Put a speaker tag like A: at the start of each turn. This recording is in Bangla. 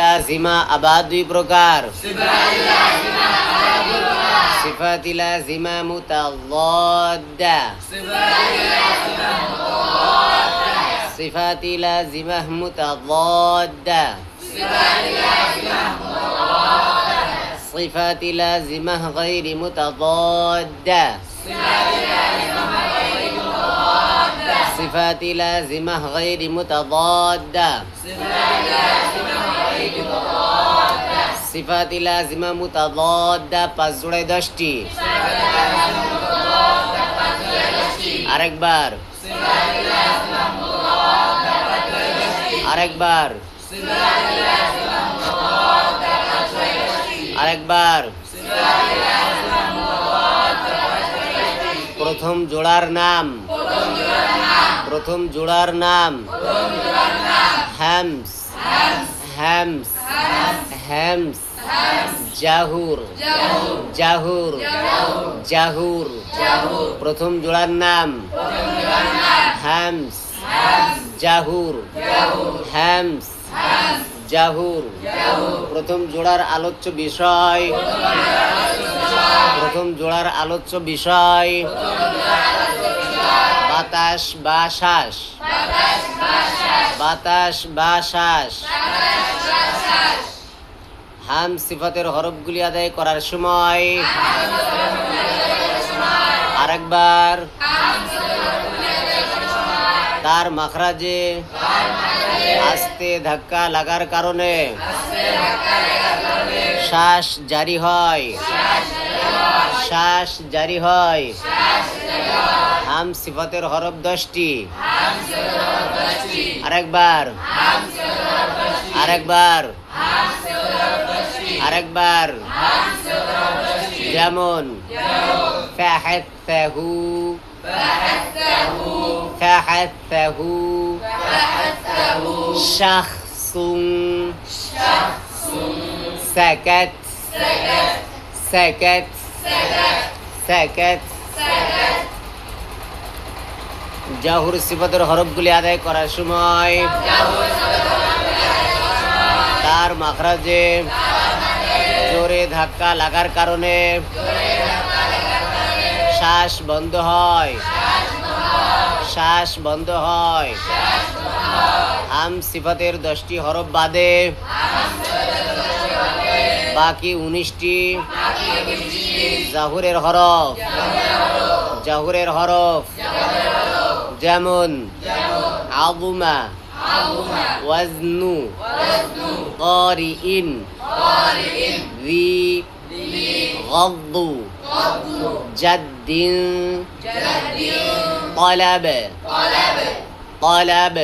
A: লাজিমা আবাদ দুই প্রকার। সিফাতি লাজিমা মুতাদাদ্দা। সিফাতি লাজিমা মুতাদাদ্দা। সিফাতি লাজিমা গায়রি মুতাদাদ্দা। সিফাতি লাজিমা গায়রি মুতাদাদ্দা। সিফাতি লাজিমা মুতাদাদ্দা পাঁচ জোড়ায় 10টি। আরেকবার আরেকবার আরেকবার প্রথম জোড়ার নাম প্রথম জোড়ার নাম হামস হামস হামস জাহুর জাহুর জাহুর প্রথম জোড়ার নাম হামস জাহুর হামস জাহুর প্রথম জোড়ার আলোচ্য বিষয় প্রথম জোড়ার আলোচ্য বিষয় বাতাস বা শ্বাস বাতাস বা শ্বাস হাম সিফাতের হরফগুলি আদায় করার সময় আরেকবার তার মাখরাজে আস্তে ধাক্কা লাগার কারণে শ্বাস জারি হয় শ্বাস জারি হয় হাম সিফাতের হরফ 10টি আরেকবার আরেকবার আরেকবার যেমন ফাহাত্তাহু ফাহাত্তাহু শাখসুন সাকাত সাকাত সাকাত জাহুর সিফাতের হরফগুলি আদায় করার সময় তার মাখরাজে জোরে ধাক্কা লাগার কারণে শ্বাস বন্ধ হয় শ্বাস বন্ধ হয় হাম সিফাতের 10টি হরফ বাদে বাকি 19টি জাহুরের হরফ জাহুরের হরফ যেমন আযুমা ওয়াজনু কারিইন ذي غض جد طلب طلب